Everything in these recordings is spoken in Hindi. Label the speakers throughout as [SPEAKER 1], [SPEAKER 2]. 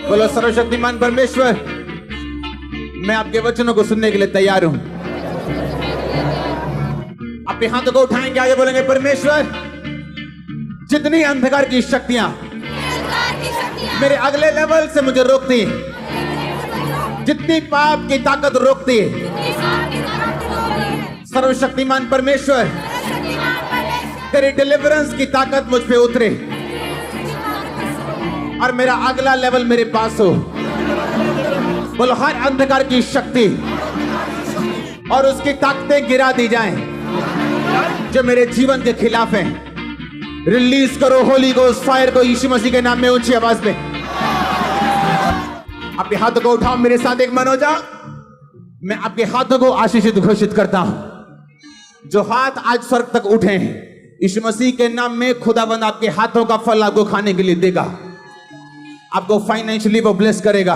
[SPEAKER 1] बोलो सर्वशक्तिमान परमेश्वर, मैं आपके वचनों को सुनने के लिए तैयार हूं। अपने हाथों को उठाएंगे, आगे बोलेंगे परमेश्वर, जितनी अंधकार की शक्तियां मेरे अगले लेवल से मुझे रोकती, जितनी पाप की ताकत रोकती, सर्वशक्तिमान परमेश्वर, तेरी डिलीवरेंस की ताकत मुझ पे उतरे और मेरा अगला लेवल मेरे पास हो। बोलो हर अंधकार की शक्ति और उसकी ताकतें गिरा दी जाएं जो मेरे जीवन के खिलाफ हैं। रिलीज करो होली गोस्ट फायर को यीशु मसीह के नाम में ऊंची आवाज में। अपने हाथों को उठाओ, मेरे साथ एक मन हो जाओ। मैं आपके हाथों को आशीषित घोषित करता हूं। जो हाथ आज स्वर्ग तक उठे हैं, यीशु मसीह के नाम में खुदावंद आपके हाथों का फल आपको खाने के लिए देगा। आपको फाइनेंशियली वो ब्लेस करेगा,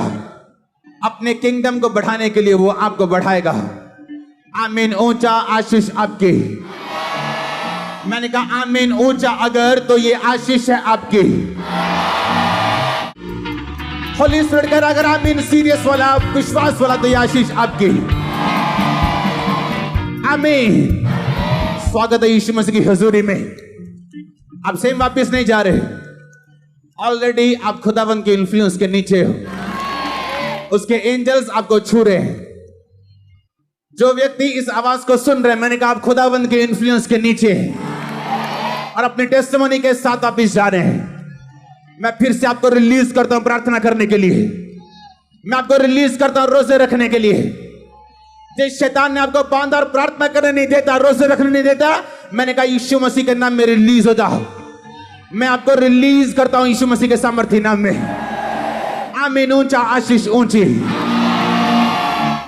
[SPEAKER 1] अपने किंगडम को बढ़ाने के लिए वो आपको बढ़ाएगा। आमीन। ऊंचा आशीष आपकी। मैंने कहा आमीन ऊंचा, अगर तो ये आशीष है आपकी। होली स्पिरिट कर अगर आमीन सीरियस वाला, विश्वास वाला, तो ये आशीष आपकी। आमीन। स्वागत है यीशु मसीह की हजूरी में। आप सेम वापस नहीं जा रहे, ऑलरेडी आप खुदावंद के इन्फ्लुएंस के नीचे हो। उसके एंजल्स आपको छू रहे हैं। जो व्यक्ति इस आवाज को सुन रहे हैं, मैंने कहा आप खुदावंद के इन्फ्लुएंस के नीचे हैं और अपनी टेस्टिमनी के साथ वापस जा रहे हैं। मैं फिर से आपको रिलीज करता हूं प्रार्थना करने के लिए। मैं आपको रिलीज करता हूं रोजे रखने के लिए। जिस शैतान ने आपको बांधा और प्रार्थना करने नहीं देता, रोजे रखने नहीं देता, मैंने कहा यीशु मसीह के नाम में रिलीज हो जाओ। मैं आपको रिलीज करता हूं यीशु मसीह के सामर्थ्य नाम में। आमीन। ऊंचा आशीष ऊंची।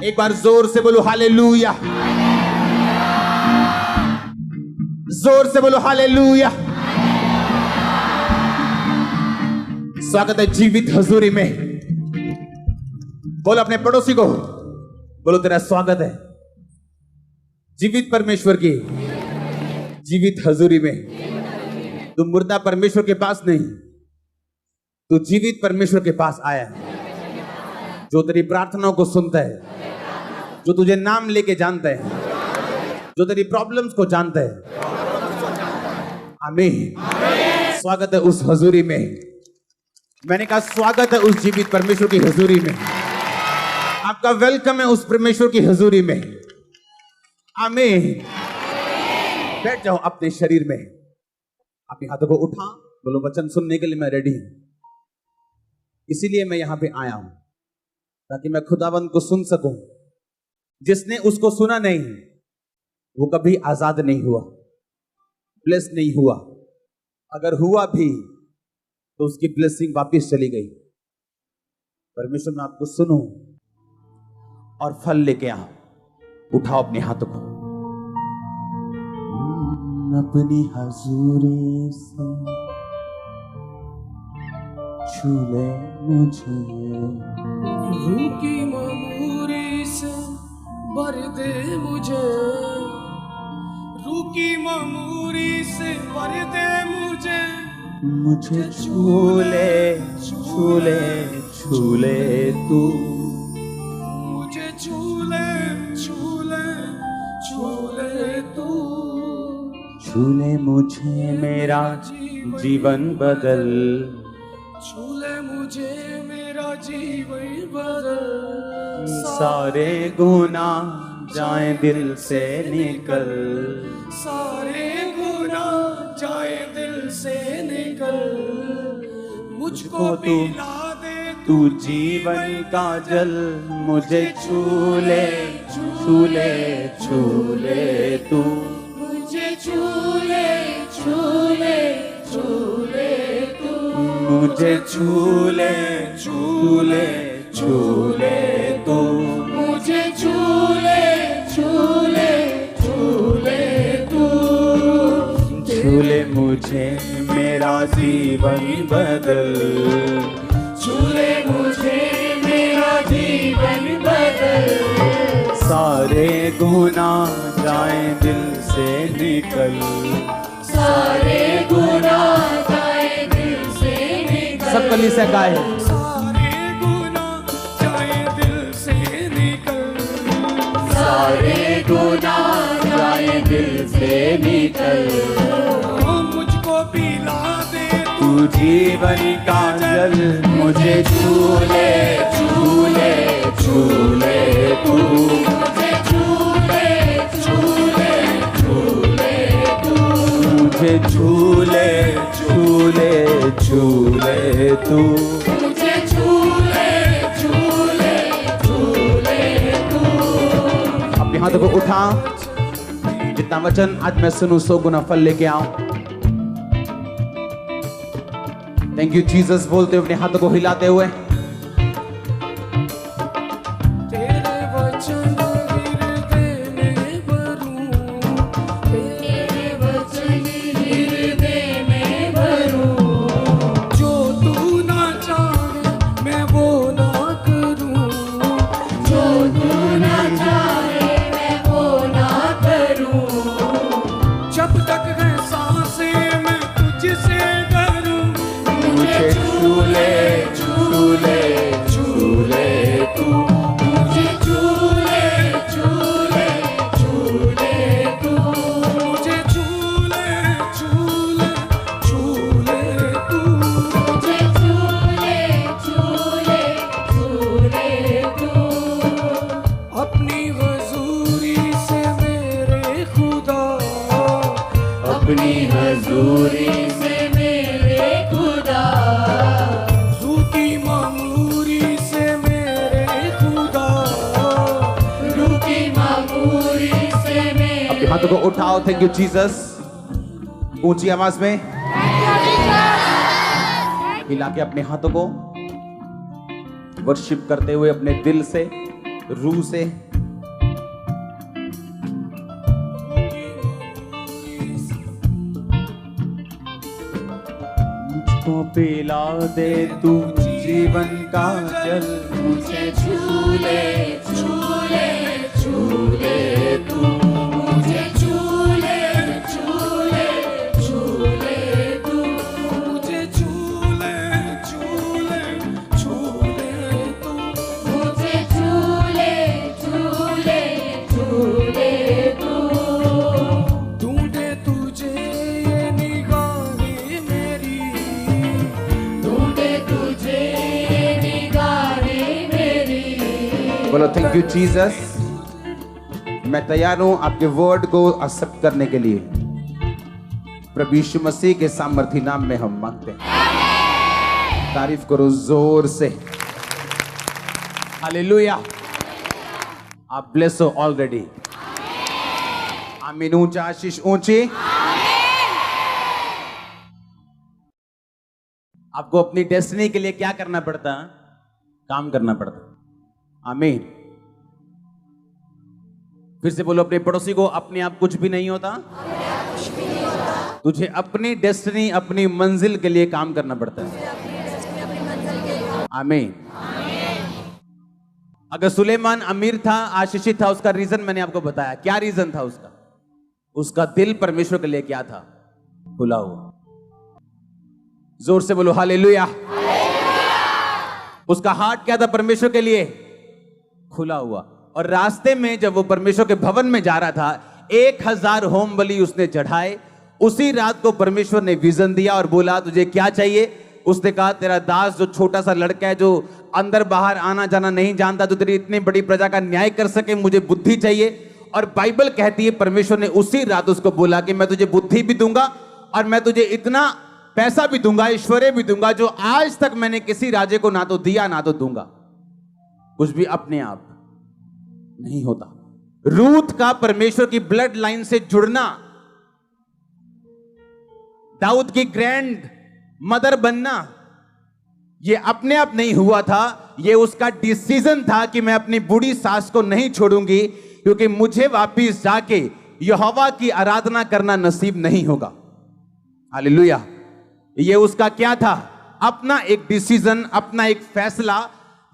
[SPEAKER 1] एक बार जोर से बोलो हालेलुया। जोर से बोलो हालेलुया। स्वागत है जीवित हजूरी में। बोलो अपने पड़ोसी को, बोलो तेरा स्वागत है जीवित परमेश्वर की जीवित हजूरी में। तू मुर्दा परमेश्वर के पास नहीं, तू जीवित परमेश्वर के पास आया है, जो तेरी प्रार्थनाओं को सुनता है, जो तुझे नाम लेके जानता है, जो तेरी प्रॉब्लम्स को जानता है। आमीन। स्वागत है उस हजूरी में। मैंने कहा स्वागत है उस जीवित परमेश्वर की हजूरी में। आपका वेलकम है उस परमेश्वर की हजूरी में। आमीन। बैठ जाओ अपने शरीर में। अपने हाथों को उठा, बोलो वचन सुनने के लिए मैं रेडी हूं। इसीलिए मैं यहां पे आया हूं, ताकि मैं खुदावंद को सुन सकूं। जिसने उसको सुना नहीं, वो कभी आजाद नहीं हुआ, ब्लेस नहीं हुआ। अगर हुआ भी तो उसकी ब्लेसिंग वापस चली गई। परमेश्वर मैं आपको सुनूं और फल लेके आ। उठाओ अपने हाथों को। अपनी हजूरी से छू ले मुझे,
[SPEAKER 2] रूकी ममूरी से भर दे मुझे, रूकी ममूरी से भर दे मुझे।
[SPEAKER 1] मुझे छू ले, छू ले, छू ले तू,
[SPEAKER 2] मुझे छू ले, छू ले, छू ले तू।
[SPEAKER 1] छू ले मुझे मेरा जीवन बदल,
[SPEAKER 2] छू ले मुझे मेरा जीवन बदल।
[SPEAKER 1] सारे गुनाह जाए दिल से निकल,
[SPEAKER 2] सारे गुनाह जाए दिल से निकल। मुझको पिला दे
[SPEAKER 1] तू जीवन का जल। मुझे छू ले, छू ले, छू ले तू,
[SPEAKER 2] मुझे छू ले, छू ले, छू ले तू।
[SPEAKER 1] मुझे छू ले, छू ले, छू ले तू,
[SPEAKER 2] मुझे छू ले, छू ले, छू ले तू।
[SPEAKER 1] छू ले मुझे मेरा जीवन बदल,
[SPEAKER 2] छू ले मुझे मेरा जीवन बदल।
[SPEAKER 1] सारे गुनाह जाए दिल से निकल,
[SPEAKER 2] सारे गुनाह जाए दिल से निकल।
[SPEAKER 1] सब कली से गाए।
[SPEAKER 2] सारे सारे गुनाह जाए दिल से निकल।
[SPEAKER 3] मुझको पिला दे
[SPEAKER 2] तू जीवन का जल, मुझे झूले झूले झूले तू, मुझे झूले झूले झूले तू, मुझे झूले झूले झूले तू, मुझे झूले झूले झूले तू।
[SPEAKER 1] अपने हाथों को उठा, जितना वचन आज मैं सुनूं 100 गुना फल लेके आऊं। थैंक यू जीसस बोलते हुए अपने हाथों को हिलाते हुए।
[SPEAKER 3] तेरे वचन हृदय में भरूं,
[SPEAKER 2] तेरे वचन हृदय में भरूं,
[SPEAKER 3] जो तू ना चाहे मैं वो ना करूं,
[SPEAKER 2] जो तू ना चाहे मैं वो ना करूं।
[SPEAKER 3] जब तक है सांसें मैं तुझसे डरूं,
[SPEAKER 2] मुझे झूले झूले झूले तू, मुझे झूले झूले झूले तू,
[SPEAKER 3] मुझे झूले झूले झूले तू।
[SPEAKER 2] मुझे झूले झूले झूले तू।
[SPEAKER 3] अपनी हजूरी से मेरे खुदा,
[SPEAKER 2] अपनी हजूरी से मेरे खुदा,
[SPEAKER 3] रूह की मामूरी से मेरे खुदा,
[SPEAKER 2] रूह की मामूरी से मेरे।
[SPEAKER 1] अपने हाथों को उठाओ। Thank you Jesus. ऊंची आवाज में हिला के अपने हाथों को वर्शिप करते हुए अपने दिल से, रूह से। मुझको पिला दे तू जीवन का जल,
[SPEAKER 2] मुझे झूले झूले झूले तू, मुझे झूले झूले झूले तू,
[SPEAKER 3] मुझे झूले झूले झूले तू।
[SPEAKER 2] मुझे झूले झूले झूले तू।
[SPEAKER 3] ढूंढे तुझे ये निगाहें मेरी,
[SPEAKER 2] ढूंढे तुझे निगाहें मेरी।
[SPEAKER 1] बोलो थैंक यू जीसस। मैं तैयार हूं आपके वर्ड को एक्सेप्ट करने के लिए। प्रभु यीशु मसीह के सामर्थी नाम में हम मांगते हैं। तारीफ करो जोर से। हालेलुया। आप ब्लेस हो ऑलरेडी। आमीन। ऊंचा आशीष ऊंची। आपको अपनी डेस्टिनी के लिए क्या करना पड़ता है? काम करना पड़ता। आमीन। फिर से बोलो अपने पड़ोसी को, अपने आप कुछ भी नहीं होता। तुझे अपनी डेस्टिनी, अपनी मंजिल के लिए काम करना पड़ता है। आमीन। अगर सुलेमान अमीर था, आशीषित था, उसका रीजन मैंने आपको बताया। क्या रीजन था उसका? उसका दिल परमेश्वर के लिए क्या था? खुला हुआ। जोर से बोलो हालेलुया। उसका हार्ट क्या था परमेश्वर के लिए? खुला हुआ। और रास्ते में जब वो परमेश्वर के भवन में जा रहा था, 1000 होम बलि उसने चढ़ाए। उसी रात को परमेश्वर ने विजन दिया और बोला तुझे क्या चाहिए? उसने कहा तेरा दास जो छोटा सा लड़का है, जो अंदर बाहर आना जाना नहीं जानता, जो तेरी इतनी बड़ी प्रजा का न्याय कर सके, मुझे बुद्धि चाहिए। और बाइबल कहती है परमेश्वर ने उसी रात उसको बोला कि मैं तुझे बुद्धि भी दूंगा और मैं तुझे इतना पैसा भी दूंगा, ऐश्वर्य भी दूंगा, जो आज तक मैंने किसी राजे को ना तो दिया ना तो दूंगा। कुछ भी अपने आप नहीं होता। रूथ का परमेश्वर की ब्लड लाइन से जुड़ना, दाऊद की ग्रैंड मदर बनना, यह अपने आप नहीं हुआ था। यह उसका डिसीजन था कि मैं अपनी बूढ़ी सास को नहीं छोड़ूंगी, क्योंकि मुझे वापिस जाके यहोवा की आराधना करना नसीब नहीं होगा। हालेलुया। यह उसका क्या था? अपना एक डिसीजन, अपना एक फैसला,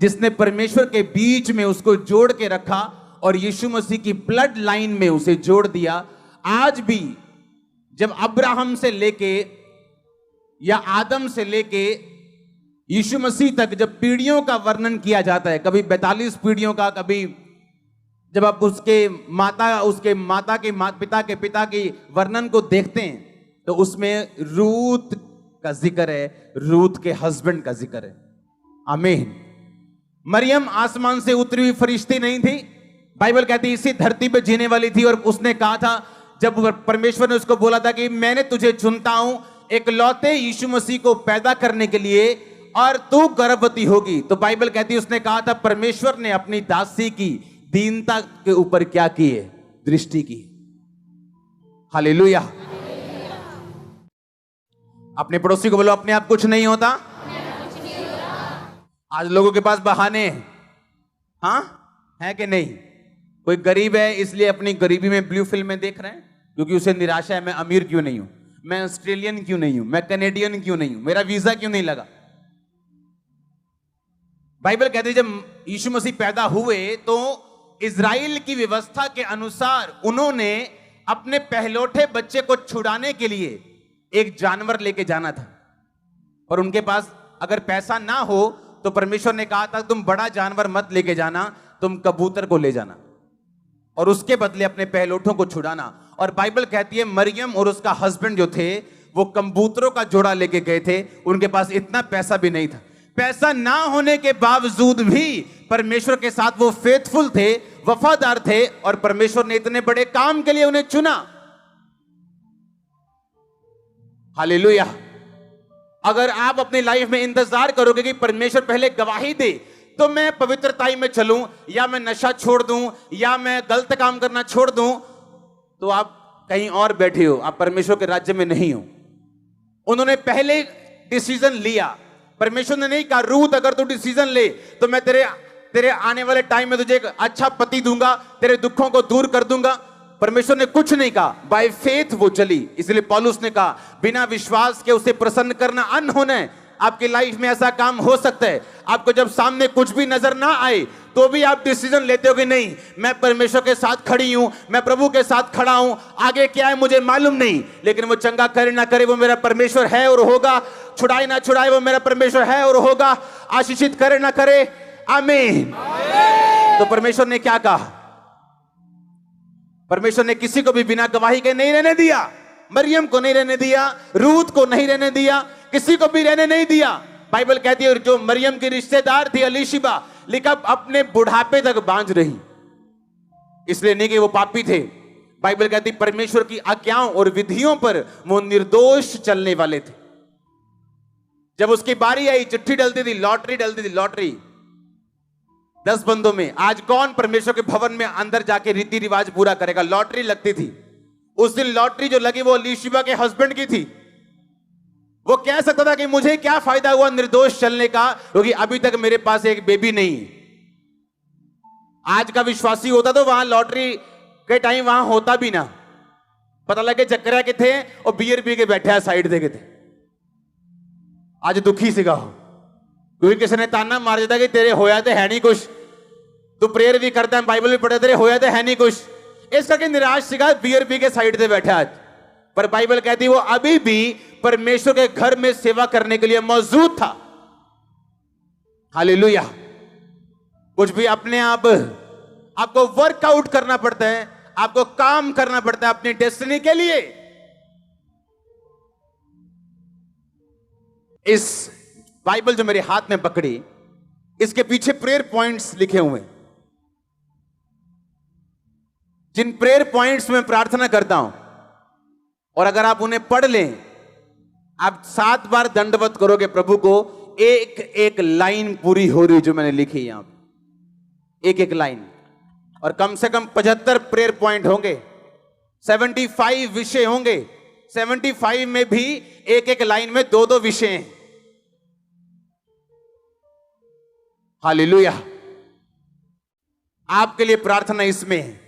[SPEAKER 1] जिसने परमेश्वर के बीच में उसको जोड़ के रखा और यीशु मसीह की ब्लड लाइन में उसे जोड़ दिया। आज भी जब अब्राहम से लेके या आदम से लेके यीशु मसीह तक जब पीढ़ियों का वर्णन किया जाता है, कभी 42 पीढ़ियों का, कभी जब आप उसके माता के पिता की वर्णन को देखते हैं तो उसमें रूत का जिक्र है, रूत के हस्बैंड का जिक्र है। आमीन। मरियम आसमान से उतरी हुई फरिश्ती नहीं थी, बाइबल कहती है इसी धरती पे जीने वाली थी। और उसने कहा था, जब परमेश्वर ने उसको बोला था कि मैंने तुझे चुनता हूं एक लौते यीशु मसीह को पैदा करने के लिए और तू गर्भवती होगी, तो बाइबल कहती है उसने कहा था परमेश्वर ने अपनी दासी की दीनता के ऊपर क्या की है, दृष्टि की। हालेलुया। अपने पड़ोसी को बोलो अपने आप कुछ नहीं होता। आज लोगों के पास बहाने हैं, हाँ है कि नहीं? कोई गरीब है इसलिए अपनी गरीबी में ब्लू फिल्में देख रहे हैं क्योंकि उसे निराशा है, मैं अमीर क्यों नहीं हूं, मैं ऑस्ट्रेलियन क्यों नहीं हूं, मैं कनेडियन क्यों नहीं हूं, मेरा वीजा क्यों नहीं लगा। बाइबल कहती है जब यीशु मसीह पैदा हुए तो इजराइल की व्यवस्था के अनुसार उन्होंने अपने पहलौठे बच्चे को छुड़ाने के लिए एक जानवर लेके जाना था। और उनके पास अगर पैसा ना हो तो परमेश्वर ने कहा था तुम बड़ा जानवर मत लेके जाना, तुम कबूतर को ले जाना और उसके बदले अपने पहलौठों को छुड़ाना। और बाइबल कहती है मरियम और उसका हस्बैंड जो थे वो कबूतरों का जोड़ा लेके गए थे, उनके पास इतना पैसा भी नहीं था। पैसा ना होने के बावजूद भी परमेश्वर के साथ वो फेथफुल थे, वफादार थे और परमेश्वर ने इतने बड़े काम के लिए उन्हें चुना। हालेलुया। अगर आप अपनी लाइफ में इंतजार करोगे कि परमेश्वर पहले गवाही दे तो मैं पवित्रताई में चलूं या मैं नशा छोड़ दूं या मैं गलत काम करना छोड़ दूं, तो आप कहीं और बैठे हो, आप परमेश्वर के राज्य में नहीं हो। उन्होंने पहले डिसीजन लिया। परमेश्वर ने नहीं कहा रूथ अगर तू डिसीजन ले तो मैं तेरे आने वाले टाइम में तुझे एक अच्छा पति दूंगा, तेरे दुखों को दूर कर दूंगा। परमेश्वर ने कुछ नहीं कहा, बाय फेथ वो चली। इसलिए पौलुस ने कहा बिना विश्वास के उसे प्रसन्न करना अनहोना है। आपकी लाइफ में ऐसा काम हो सकता है, आपको जब सामने कुछ भी नजर ना आए तो भी आप डिसीजन लेते हो कि नहीं मैं परमेश्वर के साथ खड़ी हूं, मैं प्रभु के साथ खड़ा हूं, आगे क्या है मुझे मालूम नहीं, लेकिन वो चंगा करे ना करे वो मेरा परमेश्वर है और होगा, छुड़ाए ना छुड़ाए वो मेरा परमेश्वर है और होगा, आशीषित करे ना करे, आमीन। तो परमेश्वर ने क्या कहा? परमेश्वर ने किसी को भी बिना गवाही के नहीं रहने दिया। मरियम को नहीं रहने दिया, रूथ को नहीं रहने दिया, किसी को भी रहने नहीं दिया। बाइबल कहती है जो मरियम की रिश्तेदार थी अलीशिबा, लिखा अपने बुढ़ापे तक बांझ रही। इसलिए नहीं कि वो पापी थे, बाइबल कहती परमेश्वर की आज्ञाओं और विधियों पर वो निर्दोष चलने वाले थे। जब उसकी बारी आई चिट्ठी डलती थी, लॉटरी डलती थी, लॉटरी 10 बंदों में। आज कौन परमेश्वर के भवन में अंदर जाके रीति रिवाज पूरा करेगा? लॉटरी लगती थी। उस दिन लॉटरी जो लगी वो अलीशिबा के हस्बैंड की थी। वो कह सकता था कि मुझे क्या फायदा हुआ निर्दोष चलने का, क्योंकि अभी तक मेरे पास एक बेबी नहीं। आज का विश्वासी होता तो वहां लॉटरी के टाइम वहां होता भी ना, पता लगे चक्कर के थे और बियर पी के बैठे साइड देखे थे। आज दुखी सिगा हो क्योंकि किसी ने ताना मार देता कि तेरे होया तो है नहीं कुछ, तू प्रेयर भी करता है, बाइबल भी पढ़े, तेरे होया तो है नहीं कुछ, इस करके निराश सिगा बियर पी के साइड से बैठा आज। पर बाइबल कहती है वो अभी भी परमेश्वर के घर में सेवा करने के लिए मौजूद था। हालेलुया। कुछ भी अपने आप आपको वर्कआउट करना पड़ता है, आपको काम करना पड़ता है अपनी डेस्टिनी के लिए। इस बाइबल जो मेरे हाथ में पकड़ी, इसके पीछे प्रेयर पॉइंट्स लिखे हुए हैं। जिन प्रेयर पॉइंट्स में प्रार्थना करता हूं और अगर आप उन्हें पढ़ लें, आप 7 बार दंडवत करोगे प्रभु को, एक एक लाइन पूरी हो रही जो मैंने लिखी यहां पे, एक एक लाइन। और कम से कम 75 प्रेयर पॉइंट होंगे, 75 विषय होंगे। 75 में भी एक एक लाइन में 2-2 विषय हैं। हालेलुया। आपके लिए प्रार्थना इसमें है,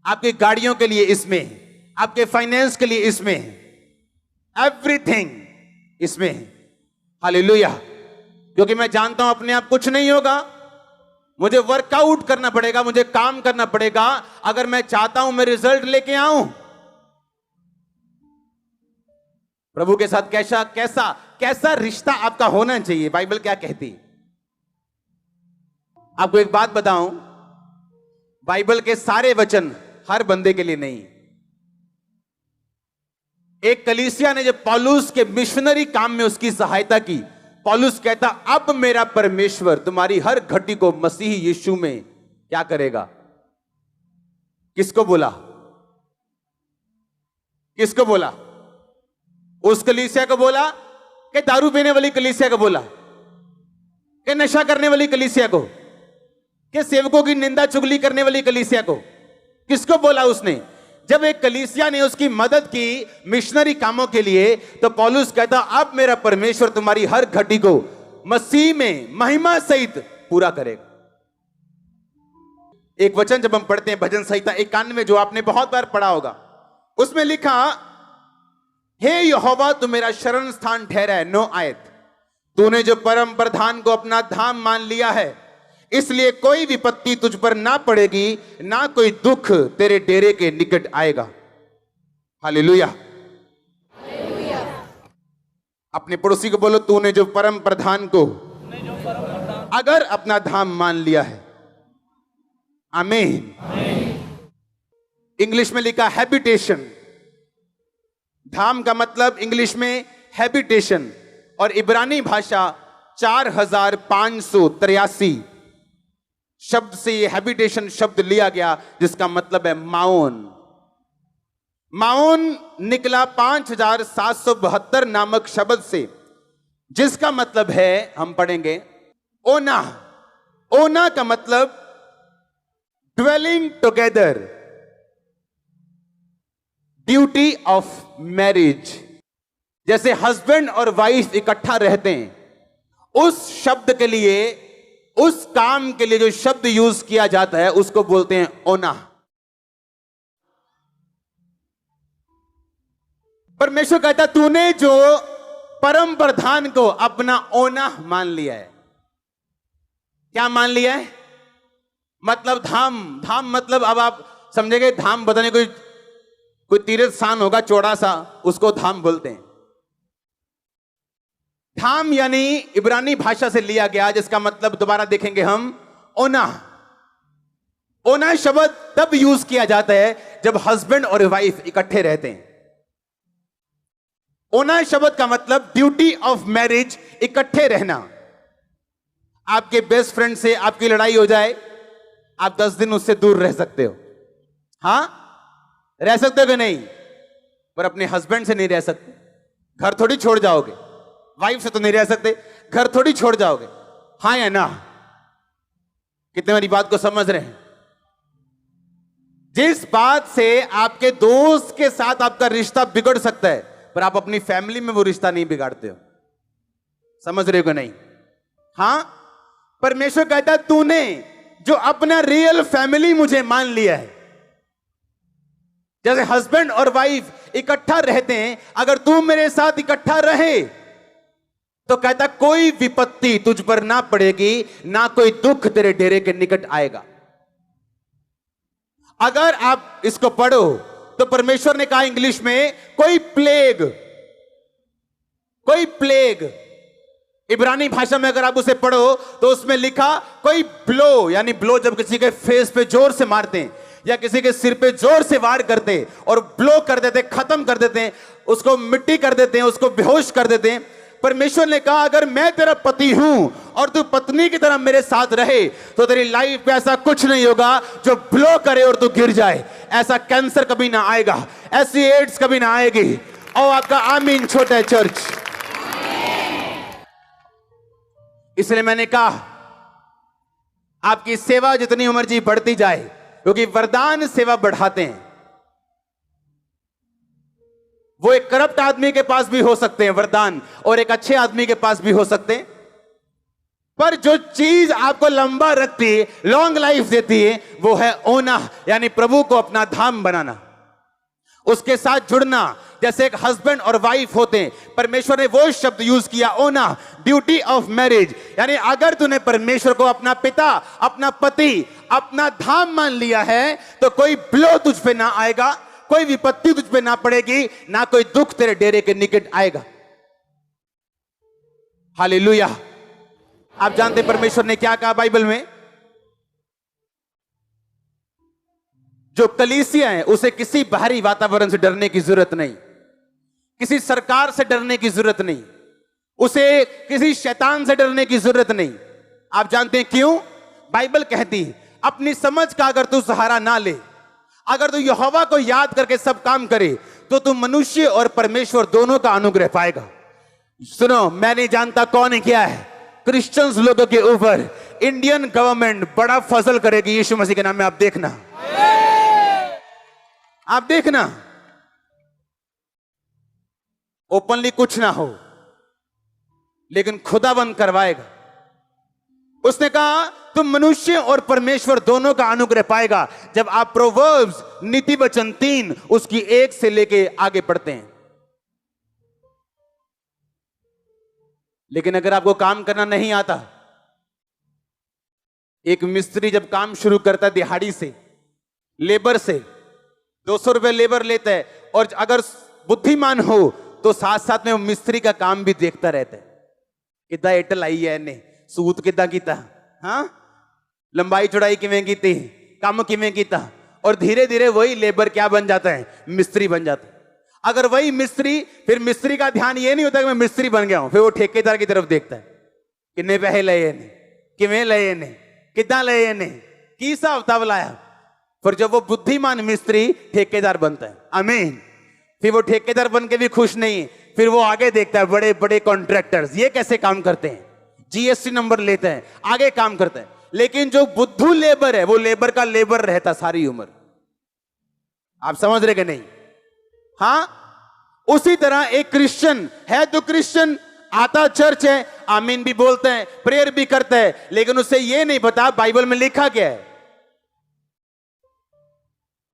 [SPEAKER 1] आपकी गाड़ियों के लिए इसमें है, आपके फाइनेंस के लिए इसमें है, एवरीथिंग इसमें है। हालेलुया। क्योंकि मैं जानता हूं अपने आप कुछ नहीं होगा, मुझे वर्कआउट करना पड़ेगा, मुझे काम करना पड़ेगा अगर मैं चाहता हूं मैं रिजल्ट लेके आऊं। प्रभु के साथ कैसा कैसा कैसा रिश्ता आपका होना चाहिए, बाइबल क्या कहती है? आपको एक बात बताऊं, बाइबल के सारे वचन हर बंदे के लिए नहीं। एक कलीसिया ने जब पौलुस के मिशनरी काम में उसकी सहायता की, पौलुस कहता अब मेरा परमेश्वर तुम्हारी हर घटी को मसीह यीशु में क्या करेगा। किसको बोला? किसको बोला? उस कलीसिया को बोला कि दारू पीने वाली कलीसिया को बोला, कि नशा करने वाली कलीसिया को, कि सेवकों की निंदा चुगली करने वाली कलीसिया को? किसको बोला उसने? जब एक कलीसिया ने उसकी मदद की मिशनरी कामों के लिए, तो पौलुस कहता अब मेरा परमेश्वर तुम्हारी हर घटी को मसीह में महिमा सहित पूरा करेगा। एक वचन जब हम पढ़ते हैं भजन संहिता 91 जो आपने बहुत बार पढ़ा होगा, उसमें लिखा हे यहोवा तू मेरा शरण स्थान ठहरा है। 9 आयत, तूने जो परम प्रधान को अपना धाम मान लिया है, इसलिए कोई विपत्ति तुझ पर ना पड़ेगी, ना कोई दुख तेरे डेरे के निकट आएगा। हालेलुया। अपने पड़ोसी को बोलो तूने जो परम प्रधान को अगर अपना धाम मान लिया है। आमीन। इंग्लिश में लिखा हैबिटेशन। धाम का मतलब इंग्लिश में हैबिटेशन, और इब्रानी भाषा 4583 शब्द से यह हैबिटेशन शब्द लिया गया, जिसका मतलब है माओन। माओन निकला 5772 नामक शब्द से, जिसका मतलब है, हम पढ़ेंगे, ओना। ओना का मतलब dwelling together, duty of marriage. जैसे हस्बैंड और वाइफ इकट्ठा रहते हैं, उस शब्द के लिए, उस काम के लिए जो शब्द यूज किया जाता है उसको बोलते हैं ओना। परमेश्वर कहता तूने जो परम प्रधान को अपना ओना मान लिया है। क्या मान लिया है? मतलब धाम। धाम मतलब अब आप समझेंगे, धाम बताने कोई तीर्थ स्थान होगा चौड़ा सा, उसको धाम बोलते हैं। धाम यानी इब्रानी भाषा से लिया गया, जिसका मतलब दोबारा देखेंगे हम, ओना। ओना शब्द तब यूज किया जाता है जब हस्बैंड और वाइफ इकट्ठे रहते हैं। ओना शब्द का मतलब ड्यूटी ऑफ मैरिज, इकट्ठे रहना। आपके बेस्ट फ्रेंड से आपकी लड़ाई हो जाए, आप 10 दिन उससे दूर रह सकते हो। हां, रह सकते हो कि नहीं? पर अपने हस्बैंड से नहीं रह सकते। घर थोड़ी छोड़ जाओगे। वाइफ से तो नहीं रह सकते, घर थोड़ी छोड़ जाओगे। हाँ या ना? कितने मेरी बात को समझ रहे हैं? जिस बात से आपके दोस्त के साथ आपका रिश्ता बिगड़ सकता है, पर आप अपनी फैमिली में वो रिश्ता नहीं बिगाड़ते हो। समझ रहे हो कि नहीं? हां, परमेश्वर कहता है तूने जो अपना रियल फैमिली मुझे मान लिया है। जैसे हस्बैंड और वाइफ इकट्ठा रहते हैं, अगर तू मेरे साथ इकट्ठा रहे तो कहता कोई विपत्ति तुझ पर ना पड़ेगी, ना कोई दुख तेरे डेरे के निकट आएगा। अगर आप इसको पढ़ो तो परमेश्वर ने कहा इंग्लिश में कोई प्लेग, इब्रानी भाषा में अगर आप उसे पढ़ो तो उसमें लिखा कोई ब्लो, यानी ब्लो जब किसी के फेस पे जोर से मारते हैं या किसी के सिर पे जोर से वार करते और ब्लो कर देते, खत्म कर देते हैं, उसको मिट्टी कर देते हैं, उसको बेहोश कर देते हैं। परमेश्वर ने कहा अगर मैं तेरा पति हूं और तू पत्नी की तरह मेरे साथ रहे तो तेरी लाइफ में ऐसा कुछ नहीं होगा जो ब्लो करे और तू गिर जाए। ऐसा कैंसर कभी ना आएगा, ऐसी एड्स कभी ना आएगी। और आपका आमीन छोटा है चर्च। इसलिए मैंने कहा आपकी सेवा जितनी उम्र जी बढ़ती जाए, क्योंकि वरदान सेवा बढ़ाते हैं। वो एक करप्ट आदमी के पास भी हो सकते हैं वरदान, और एक अच्छे आदमी के पास भी हो सकते हैं, पर जो चीज आपको लंबा रखती है, लॉन्ग लाइफ देती है, वो है ओना, यानी प्रभु को अपना धाम बनाना, उसके साथ जुड़ना। जैसे एक हस्बैंड और वाइफ होते हैं, परमेश्वर ने वो शब्द यूज किया ओना, ड्यूटी ऑफ मैरिज। यानी अगर तूने परमेश्वर को अपना पिता, अपना पति, अपना धाम मान लिया है तो कोई ब्लो तुझ पे ना आएगा, कोई विपत्ति तुझ पे ना पड़ेगी, ना कोई दुख तेरे डेरे के निकट आएगा। हालेलुया। आप जानते परमेश्वर ने क्या कहा बाइबल में? जो कलीसिया है उसे किसी बाहरी वातावरण से डरने की जरूरत नहीं, किसी सरकार से डरने की जरूरत नहीं, उसे किसी शैतान से डरने की जरूरत नहीं। आप जानते हैं क्यों? बाइबल कहती है अपनी समझ का अगर तू सहारा ना ले, अगर तू यहोवा को याद करके सब काम करे, तो तू मनुष्य और परमेश्वर दोनों का अनुग्रह पाएगा। सुनो, मैं नहीं जानता कौन क्या है, क्रिश्चियंस लोगों के ऊपर इंडियन गवर्नमेंट बड़ा फजल करेगी यीशु मसीह के नाम में। आप देखना, आप देखना, ओपनली कुछ ना हो लेकिन खुदाबंद करवाएगा। उसने कहा तुम मनुष्य और परमेश्वर दोनों का अनुग्रह पाएगा जब आप प्रोवर्ब्स नीति वचन 3 उसकी 1 से लेके आगे पढ़ते हैं। लेकिन अगर आपको काम करना नहीं आता, एक मिस्त्री जब काम शुरू करता है दिहाड़ी से, लेबर से 200 रुपए लेबर लेता है, और अगर बुद्धिमान हो तो साथ साथ में वो मिस्त्री का काम भी देखता रहता है, कितना एटल आई है ने सूत कितना कीता, हाँ लंबाई चौड़ाई किवें कीती, काम किवें कीता, और धीरे धीरे वही लेबर क्या बन जाता है, मिस्त्री बन जाता है। अगर वही मिस्त्री, फिर मिस्त्री का ध्यान ये नहीं होता कि मैं मिस्त्री बन गया हूं, फिर वो ठेकेदार की तरफ देखता है, कितने पैसे लए ने, किवें लए ने, कितना लए ने, की हिसाब किताब लाया। फिर जब वो बुद्धिमान मिस्त्री ठेकेदार बनता है, आमीन, फिर वो ठेकेदार बन के भी खुश नहीं, फिर वो आगे देखता है बड़े बड़े कॉन्ट्रैक्टर्स ये कैसे काम करते हैं, जीएसटी नंबर लेते हैं, आगे काम करते हैं। लेकिन जो बुद्धू लेबर है वो लेबर का लेबर रहता सारी उम्र। आप समझ रहे कि नहीं? हाँ, उसी तरह एक क्रिश्चियन है तो क्रिश्चियन आता चर्च है, आमीन भी बोलते हैं, प्रेयर भी करता है, लेकिन उससे ये नहीं पता बाइबल में लिखा क्या है।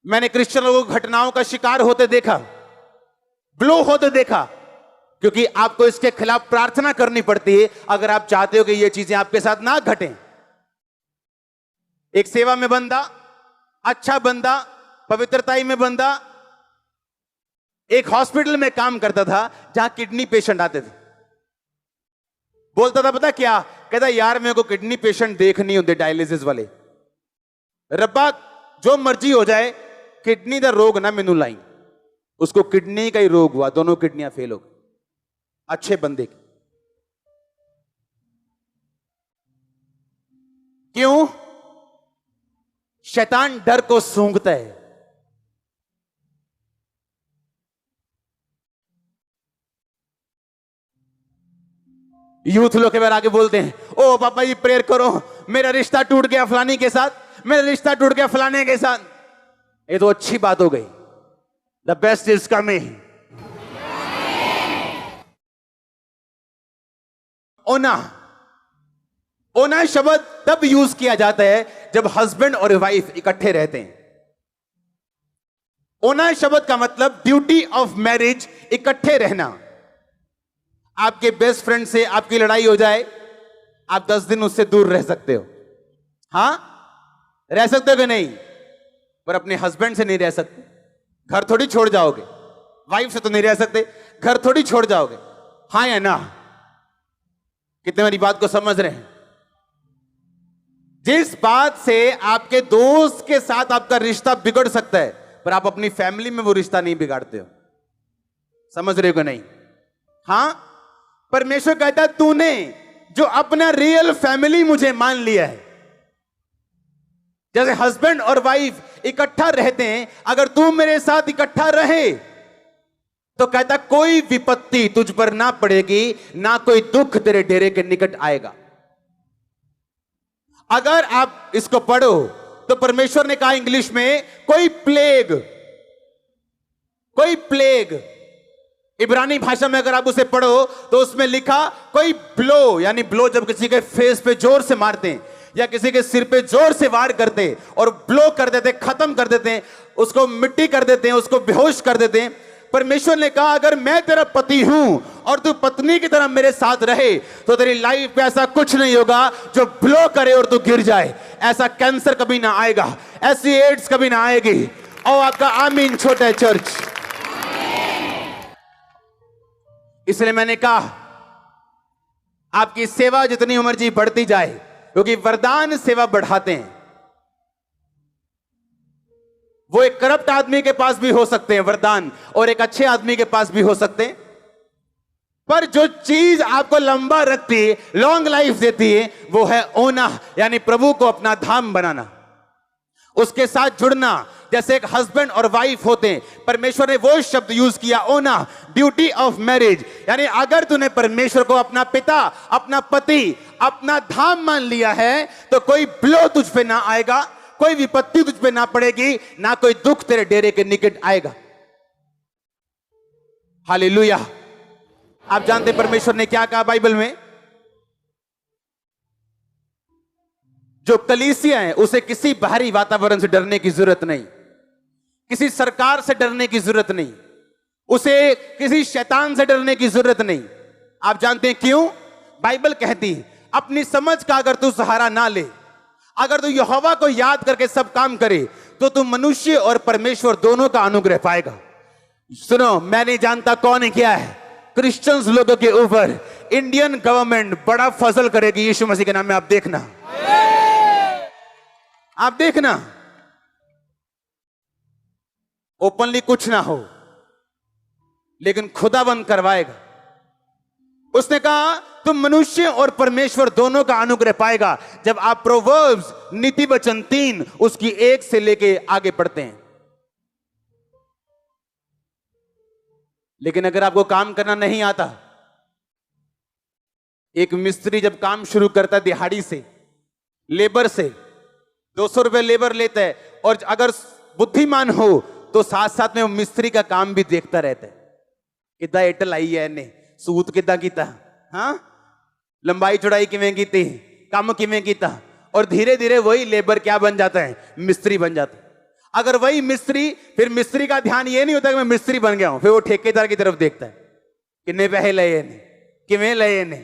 [SPEAKER 1] मैंने क्रिश्चियन लोगों को घटनाओं का शिकार होते देखा, ब्लो होते देखा, क्योंकि आपको इसके खिलाफ प्रार्थना करनी पड़ती है अगर आप चाहते हो कि ये चीजें आपके साथ ना घटें। एक सेवा में बंदा, अच्छा बंदा, पवित्रताई में बंदा, एक हॉस्पिटल में काम करता था जहां किडनी पेशेंट आते थे। बोलता था पता क्या, कहता यार मेरे को किडनी पेशेंट देख नहीं होते डायलिसिस वाले, रब्बा जो मर्जी हो जाए किडनी का रोग ना मैनू लाई। उसको किडनी का ही रोग हुआ, दोनों किडनियां फेल हो गई, अच्छे बंदे की। क्यों? शैतान डर को सूंघता है। यूथ लोग के बारे आगे बोलते हैं, ओ पापा जी प्रेयर करो, मेरा रिश्ता टूट गया फलानी के साथ, मेरा रिश्ता टूट गया फलाने के साथ। ये तो अच्छी बात हो गई, द बेस्ट इज कमिंग। ओना, ओना शब्द तब यूज किया जाता है जब हस्बैंड और वाइफ इकट्ठे रहते हैं। ओना शब्द का मतलब ड्यूटी ऑफ मैरिज, इकट्ठे रहना। आपके बेस्ट फ्रेंड से आपकी लड़ाई हो जाए, आप 10 दिन उससे दूर रह सकते हो, हां रह सकते हो कि नहीं, पर अपने हस्बैंड से नहीं रह सकते। घर थोड़ी छोड़ जाओगे, वाइफ से तो नहीं रह सकते, घर थोड़ी छोड़ जाओगे, हां या ना? कितने मेरी बात को समझ रहे हैं? जिस बात से आपके दोस्त के साथ आपका रिश्ता बिगड़ सकता है, पर आप अपनी फैमिली में वो रिश्ता नहीं बिगाड़ते हो। समझ रहे हो कि नहीं? हां, परमेश्वर कहता है तूने जो अपना रियल फैमिली मुझे मान लिया है, जैसे हस्बैंड और वाइफ इकट्ठा रहते हैं, अगर तू मेरे साथ इकट्ठा रहे तो कहता कोई विपत्ति तुझ पर ना पड़ेगी, ना कोई दुख तेरे डेरे के निकट आएगा। अगर आप इसको पढ़ो तो परमेश्वर ने कहा इंग्लिश में कोई प्लेग, कोई प्लेग, इब्रानी भाषा में अगर आप उसे पढ़ो तो उसमें लिखा कोई ब्लो, यानी ब्लो जब किसी के फेस पे जोर से मारते हैं या किसी के सिर पे जोर से वार करते और ब्लो कर देते, खत्म कर देते हैं, उसको मिट्टी कर देते हैं, उसको बेहोश कर देते हैं। परमेश्वर ने कहा अगर मैं तेरा पति हूं और तू पत्नी की तरह मेरे साथ रहे तो तेरी लाइफ पे ऐसा कुछ नहीं होगा जो ब्लो करे और तू गिर जाए। ऐसा कैंसर कभी ना आएगा, ऐसी एड्स कभी ना आएगी। और आपका आमीन छोटा चर्च। इसलिए मैंने कहा आपकी सेवा जितनी मर्जी बढ़ती जाए, क्योंकि वरदान सेवा बढ़ाते हैं। वो एक करप्ट आदमी के पास भी हो सकते हैं वरदान, और एक अच्छे आदमी के पास भी हो सकते हैं, पर जो चीज आपको लंबा रखती है, लॉन्ग लाइफ देती है, वो है ओना, यानी प्रभु को अपना धाम बनाना, उसके साथ जुड़ना। जैसे एक हस्बैंड और वाइफ होते हैं, परमेश्वर ने वो शब्द यूज किया ओना, ब्यूटी ऑफ मैरिज, यानी अगर तूने परमेश्वर को अपना पिता, अपना पति, अपना धाम मान लिया है, तो कोई ब्लो तुझ पे ना आएगा, कोई विपत्ति तुझ पे ना पड़ेगी, ना कोई दुख तेरे डेरे के निकट आएगा। हालेलुया। आप जानते परमेश्वर ने क्या कहा बाइबल में? जो कलीसिया है उसे किसी बाहरी वातावरण से डरने की जरूरत नहीं, किसी सरकार से डरने की जरूरत नहीं, उसे किसी शैतान से डरने की जरूरत नहीं। आप जानते हैं क्यों? बाइबल कहती है अपनी समझ का अगर तू सहारा ना ले, अगर तू यहोवा को याद करके सब काम करे, तो तू मनुष्य और परमेश्वर दोनों का अनुग्रह पाएगा। सुनो, मैं नहीं जानता कौन है क्या है, क्रिश्चियंस लोगों के ऊपर इंडियन गवर्नमेंट बड़ा फजल करेगी यीशु मसीह के नाम में। आप देखना, आप देखना, ओपनली कुछ ना हो, लेकिन खुदाबंद करवाएगा। उसने कहा तुम मनुष्य और परमेश्वर दोनों का अनुग्रह पाएगा जब आप प्रोवर्ब्स नीति वचन 3 उसकी 1 से लेके आगे पढ़ते हैं। लेकिन अगर आपको काम करना नहीं आता, एक मिस्त्री जब काम शुरू करता है दिहाड़ी से, लेबर से 200 रुपए लेबर लेता है, और अगर बुद्धिमान हो तो साथ साथ में वो मिस्त्री का काम भी देखता रहता है, कितना एटल आई है ने, सूत कितना कीता, हाँ लंबाई चौड़ाई किवें कीती, काम किवें कीता, और धीरे धीरे वही लेबर क्या बन जाता है? मिस्त्री बन जाता है। अगर वही मिस्त्री, फिर मिस्त्री का ध्यान ये नहीं होता कि मैं मिस्त्री बन गया हूं, फिर वो ठेकेदार की तरफ देखता है, कितने पैसे लए ने, किवें लए ने,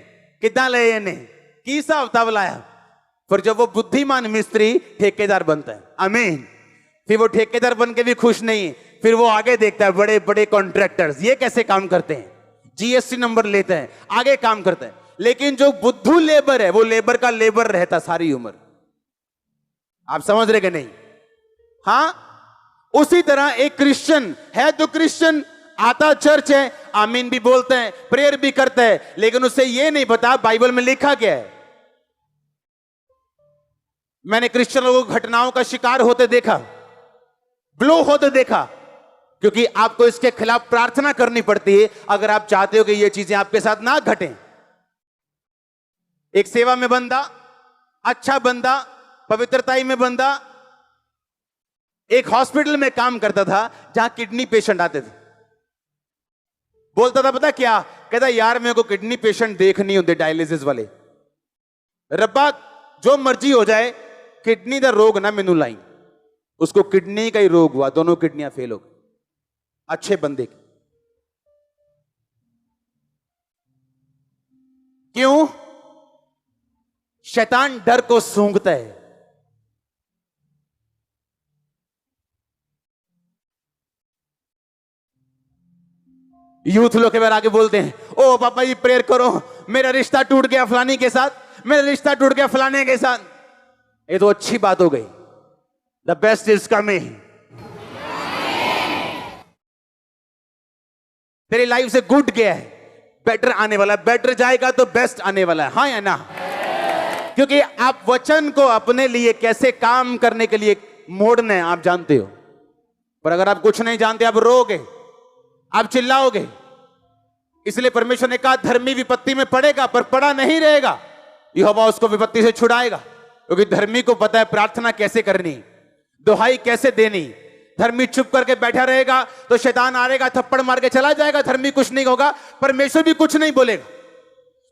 [SPEAKER 1] कितना लए ने, की हिसाब किताब लाया। फिर जब वो बुद्धिमान मिस्त्री ठेकेदार बनता है, आमीन, फिर वो ठेकेदार बन के भी खुश नहीं, फिर वो आगे देखता है बड़े बड़े कॉन्ट्रैक्टर्स ये कैसे काम करते हैं, जीएसटी नंबर लेते हैं, आगे काम करते हैं। लेकिन जो बुद्धू लेबर है वो लेबर का लेबर रहता सारी उम्र। आप समझ रहे कि नहीं? हाँ, उसी तरह एक क्रिश्चियन है तो क्रिश्चियन आता चर्च है, आमीन भी बोलते हैं, प्रेयर भी करता है, लेकिन उसे ये नहीं पता बाइबल में लिखा क्या है। मैंने क्रिश्चियन लोगों को घटनाओं का शिकार होते देखा, ब्लो होते देखा, क्योंकि आपको इसके खिलाफ प्रार्थना करनी पड़ती है अगर आप चाहते हो कि ये चीजें आपके साथ ना घटें। एक सेवा में बंदा, अच्छा बंदा, पवित्रताई में बंदा, एक हॉस्पिटल में काम करता था जहां किडनी पेशेंट आते थे। बोलता था पता क्या, कहता यार मेरे को किडनी पेशेंट देखनी होते डायलिसिस वाले, रब्बा जो मर्जी हो जाए किडनी का रोग ना मेनू लाई। उसको किडनी का ही रोग हुआ, दोनों किडनियां फेल हो गई, अच्छे बंदे की। क्यों? शैतान डर को सूंघता है। यूथ लोग के बारे आगे बोलते हैं, ओ पापा जी प्रेयर करो, मेरा रिश्ता टूट गया फलानी के साथ, मेरा रिश्ता टूट गया फलाने के साथ। ये तो अच्छी बात हो गई, द बेस्ट इज कमिंग। तेरी लाइफ से गुड गया है, बेटर आने वाला, बेटर जाएगा तो बेस्ट आने वाला है, हाँ या ना? क्योंकि आप वचन को अपने लिए कैसे काम करने के लिए मोड़ना है आप जानते हो, पर अगर आप कुछ नहीं जानते आप रोओगे, आप चिल्लाओगे। इसलिए परमेश्वर ने कहा धर्मी विपत्ति में पड़ेगा पर पड़ा नहीं रहेगा, यहोवा उसको विपत्ति से छुड़ाएगा। क्योंकि धर्मी को पता है प्रार्थना कैसे करनी, दुहाई कैसे देनी। धर्मी चुप करके बैठा रहेगा तो शैतान आएगा, थप्पड़ मार के चला जाएगा, धर्मी कुछ नहीं होगा, परमेश्वर भी कुछ नहीं बोलेगा।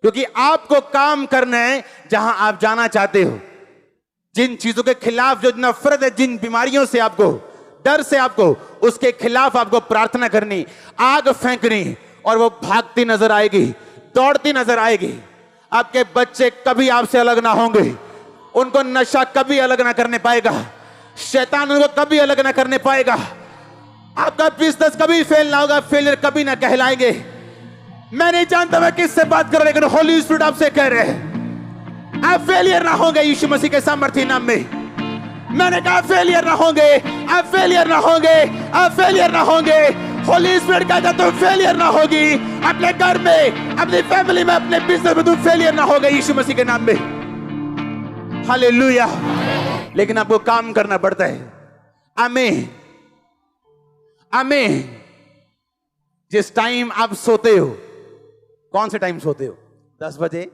[SPEAKER 1] क्योंकि आपको काम करना है जहां आप जाना चाहते हो। जिन चीजों के खिलाफ जो नफरत है, जिन बीमारियों से आपको डर से, आपको उसके खिलाफ आपको प्रार्थना करनी, आग फेंकनी, और वो भागती नजर आएगी, दौड़ती नजर आएगी। आपके बच्चे कभी आपसे अलग ना होंगे, उनको नशा कभी अलग ना करने पाएगा, शैतान उनको कभी अलग ना करने पाएगा, आपका बिजनेस कभी फेल ना होगा, फेलियर कभी ना कहलाएंगे। मैं नहीं जानता मैं किससे बात कर रहा, लेकिन होली स्पिरिट आपसे कह रहे हैं आप फेलियर ना होंगे यीशु मसीह के सामर्थ्य नाम में। मैंने कहा फेलियर ना होंगे, आप फेलियर ना होंगे, आप फेलियर ना होंगे। होली स्पिरिट कहता तुम फेलियर ना होगी, अपने घर में, अपनी फैमिली में, अपने बिजनेस में तुम फेलियर ना होगे यीशु मसीह के नाम में। हालेलुया। लेकिन आपको काम करना पड़ता है। आमीन, आमीन। जिस टाइम आप सोते हो, कौन से टाइम सोते हो? 10 बजे,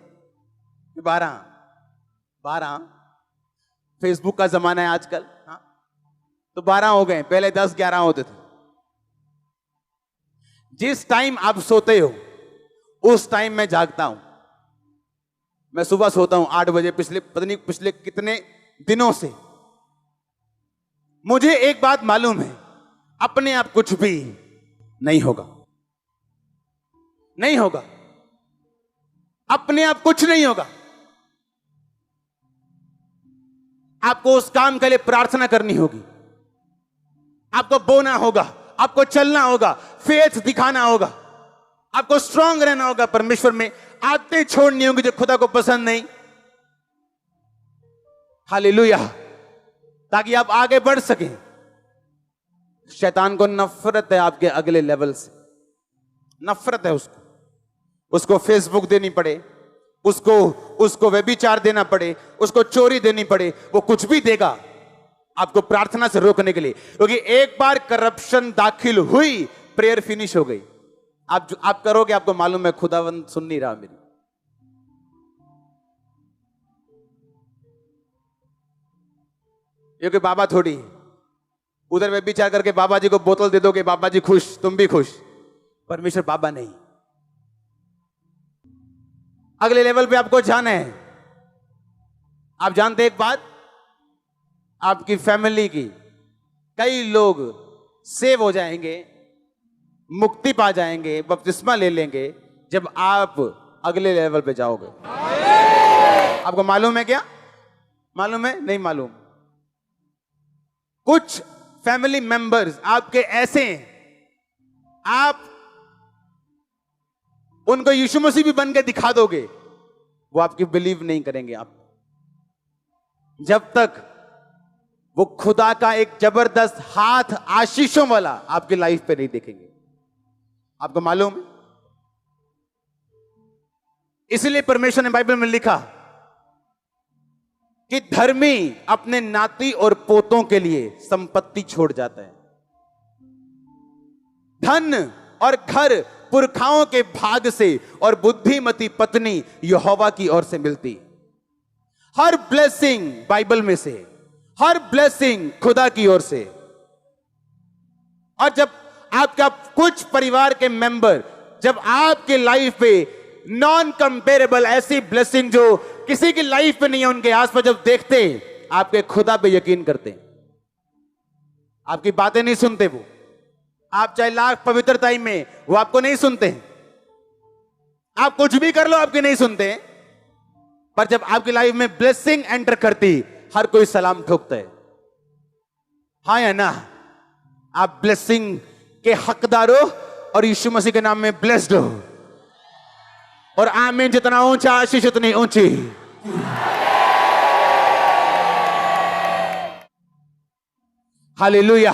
[SPEAKER 1] 12? फेसबुक का जमाना है आजकल, हाँ? तो 12 हो गए, पहले 10-11 होते थे। जिस टाइम आप सोते हो उस टाइम मैं जागता हूं। मैं सुबह सोता हूं 8 बजे, पता नहीं पिछले कितने दिनों से। मुझे एक बात मालूम है, अपने आप कुछ भी नहीं होगा, नहीं होगा, अपने आप कुछ नहीं होगा। आपको उस काम के लिए प्रार्थना करनी होगी, आपको बोना होगा, आपको चलना होगा, फेथ दिखाना होगा, आपको स्ट्रांग रहना होगा परमेश्वर में। आदतें छोड़नी होंगी जो खुदा को पसंद नहीं। हालेलुया। ताकि आप आगे बढ़ सकें। शैतान को नफरत है आपके अगले लेवल से, नफरत है उसको फेसबुक देनी पड़े, उसको व्यभिचार देना पड़े, उसको चोरी देनी पड़े, वो कुछ भी देगा आपको प्रार्थना से रोकने के लिए। क्योंकि एक बार करप्शन दाखिल हुई, प्रेयर फिनिश हो गई। आप करोगे, आपको मालूम है खुदावंद सुन नहीं रहा मेरी। क्योंकि बाबा थोड़ी उधर व्यभिचार करके बाबा जी को बोतल दे दोगे, बाबा जी खुश, तुम भी खुश। परमेश्वर बाबा नहीं। अगले लेवल पे आपको जाना है। आप जानते एक बात, आपकी फैमिली की कई लोग सेव हो जाएंगे, मुक्ति पा जाएंगे, बपतिस्मा ले लेंगे जब आप अगले लेवल पे जाओगे। आपको मालूम है क्या? मालूम है? नहीं मालूम। कुछ फैमिली मेंबर्स आपके ऐसे हैं, आप उनको यीशु मसीह भी बन के दिखा दोगे, वो आपकी बिलीव नहीं करेंगे। आप जब तक वो खुदा का एक जबरदस्त हाथ आशीषों वाला आपकी लाइफ पे नहीं देखेंगे। आपको मालूम है? इसलिए परमेश्वर ने बाइबल में लिखा कि धर्मी अपने नाती और पोतों के लिए संपत्ति छोड़ जाता है। धन और घर पुरखाओं के भाग से और बुद्धिमती पत्नी यहोवा की ओर से मिलती। हर ब्लेसिंग बाइबल में से, हर ब्लेसिंग खुदा की ओर से। और जब आपका कुछ परिवार के मेंबर, जब आपके लाइफ पे नॉन कंपेरेबल ऐसी ब्लेसिंग जो किसी की लाइफ पे नहीं है, उनके आसपास जब देखते, आपके खुदा पे यकीन करते। आपकी बातें नहीं सुनते वो, आप चाहे लाख पवित्रताई में, वो आपको नहीं सुनते। आप कुछ भी कर लो, आपके नहीं सुनते। पर जब आपकी लाइफ में ब्लेसिंग एंटर करती, हर कोई सलाम ठोकता है। हाँ या ना? आप ब्लेसिंग के हकदार हो और यीशु मसीह के नाम में ब्लेस्ड हो। और आमीन। जितना ऊंचा आशीष उतनी ऊंची। हालेलुया।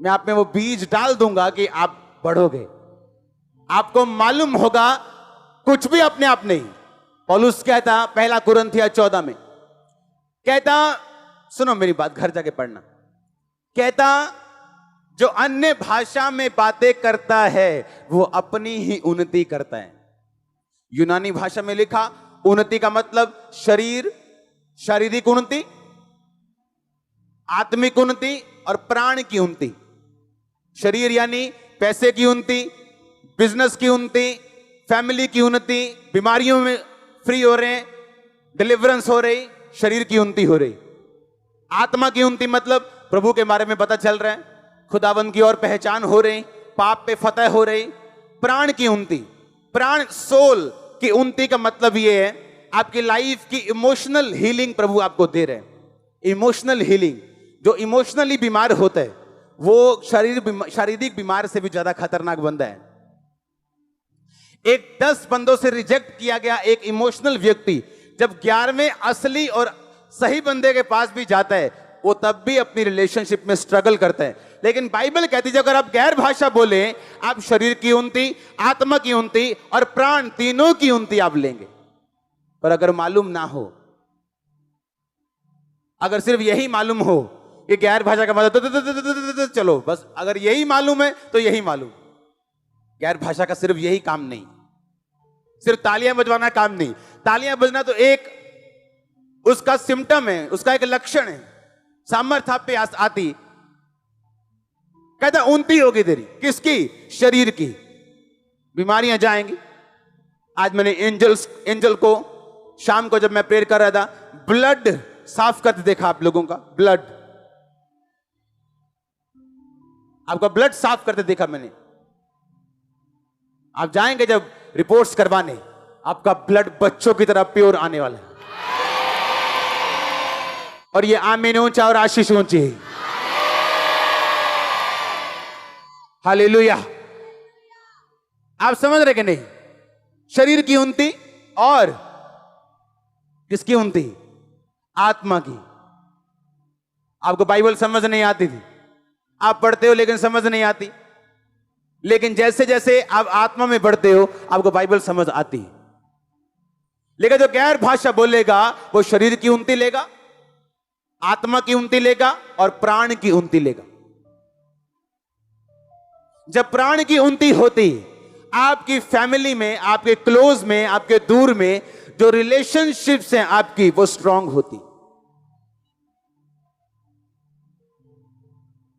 [SPEAKER 1] मैं आप में वो बीज डाल दूंगा कि आप बढ़ोगे। आपको मालूम होगा कुछ भी अपने आप नहीं। पौलुस कहता, पहला कुरिन्थियों 14 में कहता, सुनो मेरी बात, घर जाके पढ़ना। कहता, जो अन्य भाषा में बातें करता है वो अपनी ही उन्नति करता है। यूनानी भाषा में लिखा, उन्नति का मतलब शरीर, शारीरिक उन्नति, आत्मिक उन्नति और प्राण की उन्नति। शरीर यानी पैसे की उन्नति, बिजनेस की उन्नति, फैमिली की उन्नति, बीमारियों में फ्री हो रहे हैं, डिलीवरेंस हो रही, शरीर की उन्नति हो रही। आत्मा की उन्नति मतलब प्रभु के बारे में पता चल रहा है, खुदावंद की ओर पहचान हो रही, पाप पे फतह हो रही। प्राण की उन्नति, प्राण सोल की उन्नति का मतलब ये है आपकी लाइफ की इमोशनल हीलिंग प्रभु आपको दे रहे हैं। इमोशनल हीलिंग, जो इमोशनली बीमार होता है वो शारीरिक बीमार से भी ज्यादा खतरनाक बंदा है। एक 10 बंदों से रिजेक्ट किया गया एक इमोशनल व्यक्ति जब 11वें असली और सही बंदे के पास भी जाता है, वो तब भी अपनी रिलेशनशिप में स्ट्रगल करता है। लेकिन बाइबल कहती है अगर आप गैर भाषा बोले, आप शरीर की उन्नति, आत्मा की उन्नति और प्राण तीनों की उन्नति आप लेंगे। पर अगर मालूम ना हो, अगर सिर्फ यही मालूम हो कि गैर भाषा का मतलब चलो बस, अगर यही मालूम है तो यही मालूम। गैर भाषा का सिर्फ यही काम नहीं, सिर्फ तालियां बजवाना काम नहीं। तालियां बजना तो एक उसका सिम्टम है, उसका एक लक्षण है। सामर्थ्य आप पे आती, कहता उन्नति होगी तेरी, किसकी? शरीर की। बीमारियां जाएंगी। आज मैंने एंजल को शाम को जब मैं प्रेयर कर रहा था, ब्लड साफ करते देखा आप लोगों का। ब्लड, आपका ब्लड साफ करते देखा मैंने। आप जाएंगे जब रिपोर्ट्स करवाने, आपका ब्लड बच्चों की तरह प्योर आने वाला है। और ये आमीन ऊंचा और आशीष ऊंची है। हालेलुया। आप समझ रहे कि नहीं? शरीर की उन्नति और किसकी उन्नति? आत्मा की। आपको बाइबल समझ नहीं आती थी, आप पढ़ते हो लेकिन समझ नहीं आती। लेकिन जैसे जैसे आप आत्मा में बढ़ते हो, आपको बाइबल समझ आती है। लेकिन जो गैर भाषा बोलेगा वो शरीर की उन्नति लेगा, आत्मा की उन्नति लेगा और प्राण की उन्नति लेगा। जब प्राण की उन्नति होती, आपकी फैमिली में, आपके क्लोज में, आपके दूर में जो रिलेशनशिप्स हैं आपकी, वो स्ट्रांग होती।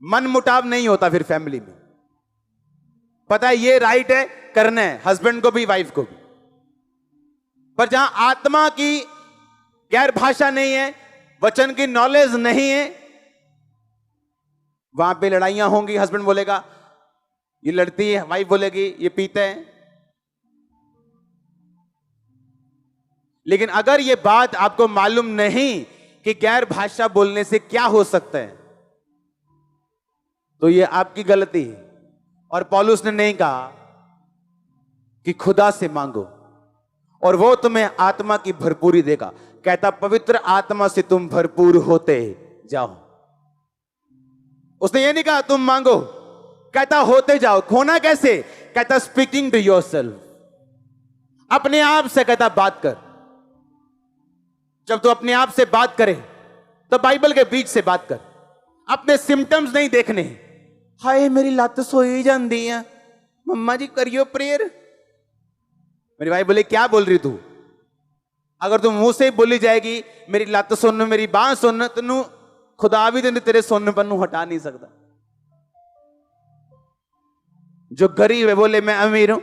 [SPEAKER 1] मन मुटाव नहीं होता फिर फैमिली में। पता है ये राइट है, करना है, हस्बैंड को भी वाइफ को भी। पर जहां आत्मा की गैर भाषा नहीं है, वचन की नॉलेज नहीं है, वहां पे लड़ाइयां होंगी। हस्बैंड बोलेगा ये लड़ती है, वाइफ बोलेगी ये पीते हैं। लेकिन अगर ये बात आपको मालूम नहीं कि गैर भाषा बोलने से क्या हो सकता है, तो ये आपकी गलती है। और पौलुस ने नहीं कहा कि खुदा से मांगो और वो तुम्हें आत्मा की भरपूरी देगा। कहता पवित्र आत्मा से तुम भरपूर होते जाओ। उसने ये नहीं कहा तुम मांगो, कहता होते जाओ। खोना कैसे? कहता स्पीकिंग टू योरसेल्फ, अपने आप से। कहता बात कर। जब तू अपने आप से बात करे तो बाइबल के बीच से बात कर। अपने सिम्टम्स नहीं देखने। हाय मेरी लत सोई जाती है, मम्मा जी करियो प्रेयर। मेरी भाई बोले क्या बोल रही तू? अगर तू मुंह से बोली जाएगी मेरी लत सुन, मेरी बांह सुन, तेनू खुदा भी तेरे सुनपन नू हटा नहीं सकता। जो गरीब है बोले मैं अमीर हूं,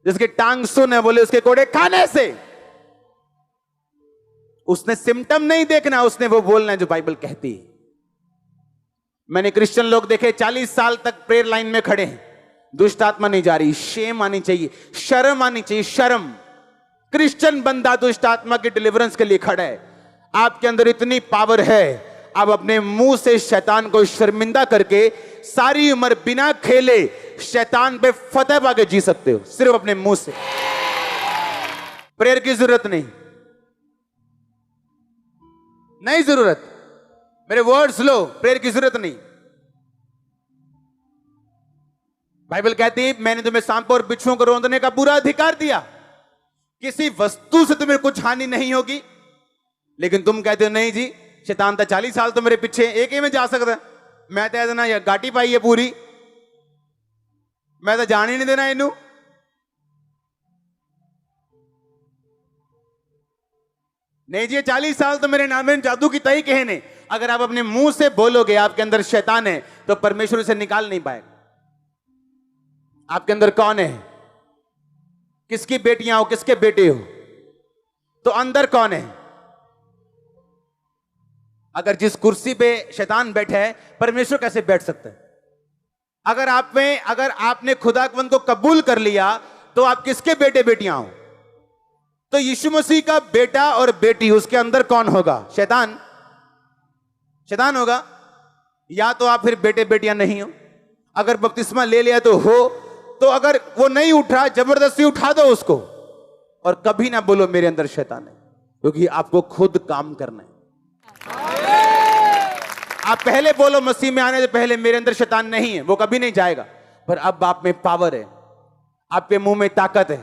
[SPEAKER 1] जिसकी टांग सुन है बोले उसके कोड़े खाने से। उसने सिम्टम नहीं देखना, उसने वो बोलना है जो बाइबल कहती है। मैंने क्रिश्चियन लोग देखे 40 साल तक प्रेयर लाइन में खड़े हैं, दुष्ट आत्मा नहीं जा रही। शेम आनी चाहिए, शर्म आनी चाहिए, शर्म। क्रिश्चियन बंदा दुष्ट आत्मा की डिलीवरेंस के लिए खड़ा है। आपके अंदर इतनी पावर है, आप अपने मुंह से शैतान को शर्मिंदा करके सारी उम्र बिना खेले शैतान पे फतेह पाके जी सकते हो, सिर्फ अपने मुंह से। प्रेयर की जरूरत नहीं, नहीं जरूरत। मेरे वर्ड्स लो, प्रेयर की जरूरत नहीं। बाइबल कहती है मैंने तुम्हें सांपों और बिच्छुओं को रौंदने का पूरा अधिकार दिया। किसी वस्तु से तुम्हें कुछ हानि नहीं होगी। लेकिन तुम कहते हो नहीं जी, शैतान था 40 साल तो मेरे पीछे, एक ही में जा सकता। मैं तो देना या गाटी पाई है पूरी, मैं तो जान ही नहीं देना इनू। नहीं जी 40 साल तो मेरे नाम में जादू की तई कहे ने। अगर आप अपने मुंह से बोलोगे आपके अंदर शैतान है, तो परमेश्वर इसे निकाल नहीं पाएगा। आपके अंदर कौन है? किसकी बेटियां हो, किसके बेटे हो, तो अंदर कौन है? अगर जिस कुर्सी पे शैतान बैठा है, परमेश्वर कैसे बैठ सकता है? अगर आपने खुदावंद को कबूल कर लिया, तो आप किसके बेटे बेटियां हो? तो यीशु मसीह का बेटा और बेटी, उसके अंदर कौन होगा? शैतान। शैतान होगा। या तो आप फिर बेटे बेटियां नहीं हो। अगर बपतिस्मा ले लिया तो हो, तो अगर वो नहीं उठा, जबरदस्ती उठा दो उसको। और कभी ना बोलो मेरे अंदर शैतान है। क्योंकि आपको खुद काम करना है। आप पहले बोलो मसीह में आने से पहले मेरे अंदर शैतान नहीं है, वो कभी नहीं जाएगा। पर अब आप में पावर है, आपके मुंह में ताकत है।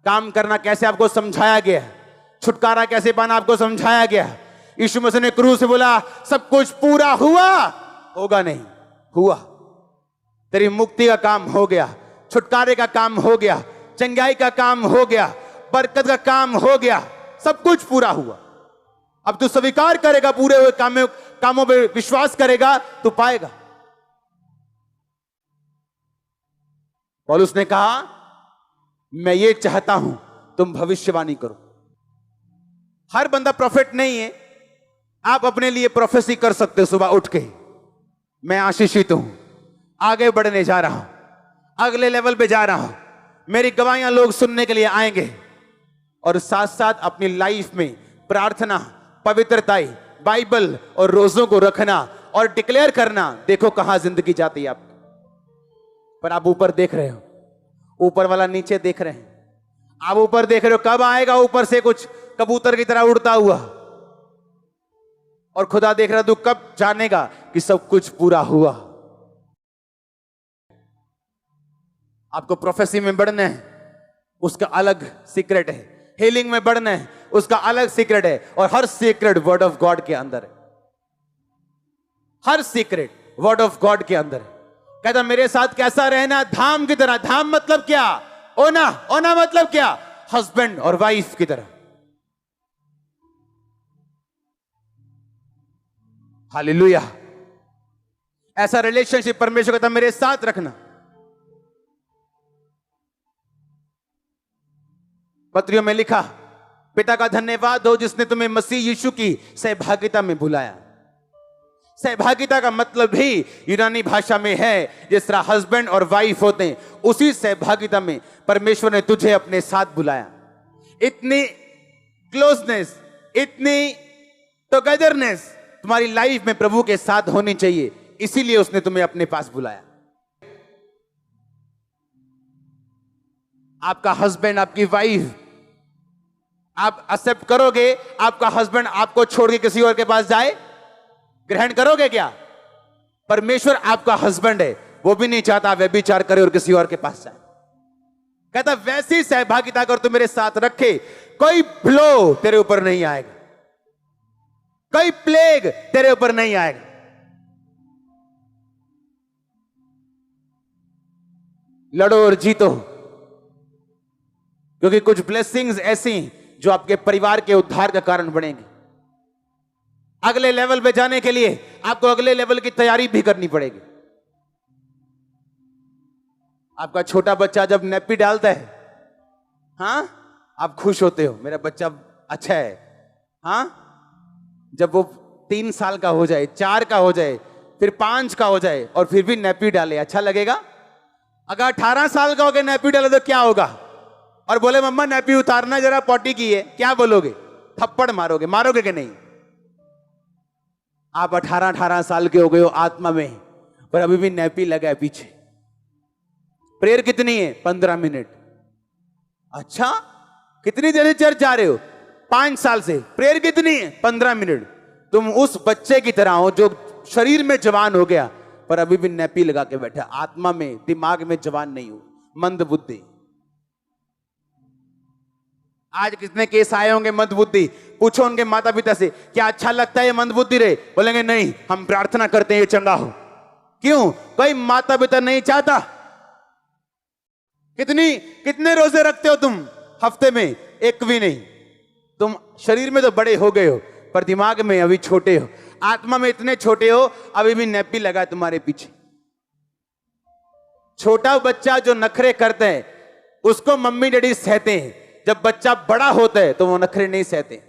[SPEAKER 1] काम करना कैसे आपको समझाया गया है, छुटकारा कैसे पाना आपको समझाया गया है। यीशु मसीह ने क्रूस से बोला सब कुछ पूरा हुआ, होगा नहीं, हुआ। तेरी मुक्ति का काम हो गया, छुटकारे का काम हो गया, चंगाई का काम हो गया, बरकत का काम हो गया, सब कुछ पूरा हुआ। अब तू स्वीकार करेगा, पूरे हुए कामों पे विश्वास करेगा, तू पाएगा। पौलुस ने कहा मैं ये चाहता हूं तुम भविष्यवाणी करो। हर बंदा प्रोफेट नहीं है। आप अपने लिए प्रोफेसी कर सकते हो सुबह उठ के, मैं आशीषित हूं, आगे बढ़ने जा रहा हूं, अगले लेवल पे जा रहा हूं, मेरी गवाहियां लोग सुनने के लिए आएंगे। और साथ साथ अपनी लाइफ में प्रार्थना, पवित्रता, बाइबल और रोजों को रखना और डिक्लेयर करना। देखो कहां जिंदगी जाती है आपकी। पर आप ऊपर देख रहे हो, ऊपर वाला नीचे देख रहे हैं। आप ऊपर देख रहे हो, कब आएगा ऊपर से कुछ कबूतर की तरह उड़ता हुआ, और खुदा देख रहा, तू कब जानेगा कि सब कुछ पूरा हुआ। आपको प्रोफेसी में बढ़ना है, उसका अलग सीक्रेट है। हीलिंग में बढ़ना है, उसका अलग सीक्रेट है। और हर सीक्रेट वर्ड ऑफ गॉड के अंदर है। हर सीक्रेट वर्ड ऑफ गॉड के अंदर है। कहता मेरे साथ कैसा रहना, धाम की तरह। धाम मतलब क्या? ओना। ओना मतलब क्या? हस्बैंड और वाइफ की तरह। हालेलुया। ऐसा रिलेशनशिप परमेश्वर कहता मेरे साथ रखना। पत्रियों में लिखा, पिता का धन्यवाद हो जिसने तुम्हें मसीह यीशु की सहभागिता में बुलाया। सहभागिता का मतलब भी यूनानी भाषा में है, जिस तरह हस्बैंड और वाइफ होते हैं, उसी सहभागिता में परमेश्वर ने तुझे अपने साथ बुलाया। इतनी क्लोजनेस, इतनी टुगेदरनेस तुम्हारी लाइफ में प्रभु के साथ होनी चाहिए, इसीलिए उसने तुम्हें अपने पास बुलाया। आपका हस्बैंड, आपकी वाइफ, आप एक्सेप्ट करोगे आपका हस्बैंड आपको छोड़ के किसी और के पास जाए? ग्रहण करोगे क्या? परमेश्वर आपका हस्बैंड है, वो भी नहीं चाहता व्यभिचार करे और किसी और के पास जाए। कहता वैसी सहभागिता कर तू मेरे साथ रखे, कोई ब्लो तेरे ऊपर नहीं आएगा, कोई प्लेग तेरे ऊपर नहीं आएगा। लड़ो और जीतो, क्योंकि कुछ ब्लेसिंग्स ऐसी जो आपके परिवार के उद्धार का कारण बनेंगे। अगले लेवल पे जाने के लिए आपको अगले लेवल की तैयारी भी करनी पड़ेगी। आपका छोटा बच्चा जब नैपी डालता है, हाँ, आप खुश होते हो, मेरा बच्चा अच्छा है। हाँ, जब वो 3 साल का हो जाए, 4 का हो जाए, फिर 5 का हो जाए और फिर भी नैपी डाले, अच्छा लगेगा? अगर 18 साल का हो गया नैपी डाले तो क्या होगा? और बोले मम्मा नैपी उतारना जरा, पॉटी की है, क्या बोलोगे? थप्पड़ मारोगे? मारोगे कि नहीं? आप 18 साल के हो गए हो आत्मा में, पर अभी भी नैपी लगा है पीछे। प्रेयर कितनी है? 15 मिनट। अच्छा, कितनी देर से चर्च जा रहे हो? 5 साल से। प्रेयर कितनी है? 15 मिनट। तुम उस बच्चे की तरह हो जो शरीर में जवान हो गया पर अभी भी नैपी लगा के बैठा, आत्मा में, दिमाग में जवान नहीं हो, मंद बुद्धि। आज कितने केस आए होंगे मंद बुद्धि? पूछो उनके माता पिता से, क्या अच्छा लगता है ये मंद बुद्धि रे? बोलेंगे नहीं, हम प्रार्थना करते हैं ये चंगा हो। क्यों? कोई माता पिता नहीं चाहता। कितने रोजे रखते हो तुम हफ्ते में? एक भी नहीं। तुम शरीर में तो बड़े हो गए हो पर दिमाग में अभी छोटे हो, आत्मा में इतने छोटे हो, अभी भी नैपी लगा है तुम्हारे पीछे। छोटा बच्चा जो नखरे करते हैं उसको मम्मी डैडी सहते हैं, जब बच्चा बड़ा होता है तो वो नखरे नहीं सहते।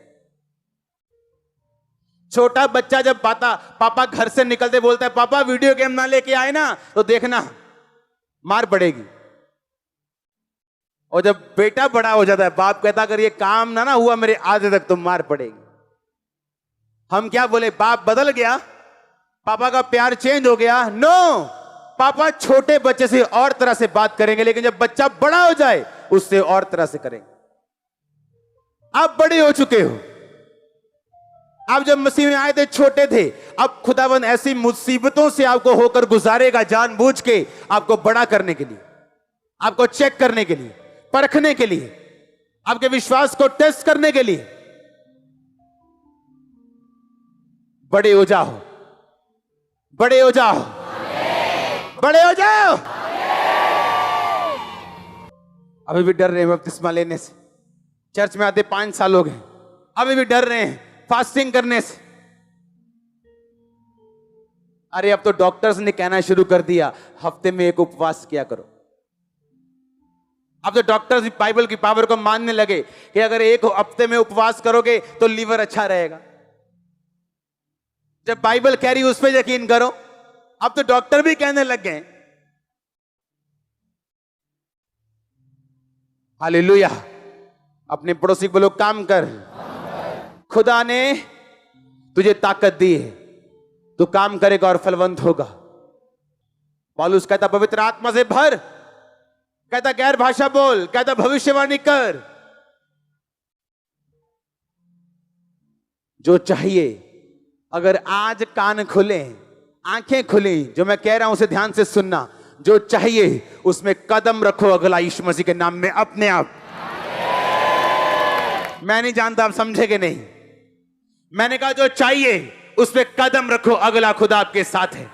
[SPEAKER 1] छोटा बच्चा जब पापा घर से निकलते बोलता है पापा वीडियो गेम ना लेके आए ना, तो देखना मार पड़ेगी। और जब बेटा बड़ा हो जाता है, बाप कहता अगर ये काम ना हुआ मेरे आधे तक तो मार पड़ेगी। हम क्या बोले? बाप बदल गया, पापा का प्यार चेंज हो गया? नो, पापा छोटे बच्चे से और तरह से बात करेंगे, लेकिन जब बच्चा बड़ा हो जाए उससे और तरह से करेंगे। आप बड़े हो चुके हो। आप जब मसीह में आए थे छोटे थे। अब खुदावन ऐसी मुसीबतों से आपको होकर गुजारेगा जानबूझ के, आपको बड़ा करने के लिए, आपको चेक करने के लिए, परखने के लिए, आपके विश्वास को टेस्ट करने के लिए। बड़े हो जाओ, बड़े हो जाओ, बड़े हो जाओ। अभी भी डर रहे हैं बपतिस्मा लेने से। चर्च में आते 5 साल हो गए, अभी भी डर रहे हैं फास्टिंग करने से। अरे अब तो डॉक्टर्स ने कहना शुरू कर दिया हफ्ते में 1 उपवास किया करो। अब तो डॉक्टर्स भी बाइबल की पावर को मानने लगे कि अगर 1 हफ्ते में उपवास करोगे तो लीवर अच्छा रहेगा। जब बाइबल कह रही उस पर यकीन करो। अब तो डॉक्टर भी कहने लग गए। हालेलुया। अपने पड़ोसी को बोलो काम कर, खुदा ने तुझे ताकत दी है, तू काम करेगा और फलवंत होगा। पौलुस कहता पवित्र आत्मा से भर, कहता गैर भाषा बोल, कहता भविष्यवाणी कर। जो चाहिए, अगर आज कान खुले, आंखें खुली, जो मैं कह रहा हूं उसे ध्यान से सुनना। जो चाहिए उसमें कदम रखो अगला यीशु मसीह के नाम में अपने आप। मैं नहीं जानता आप समझेगे नहीं। मैंने कहा जो चाहिए उस पे कदम रखो, अगला खुदा आपके साथ है।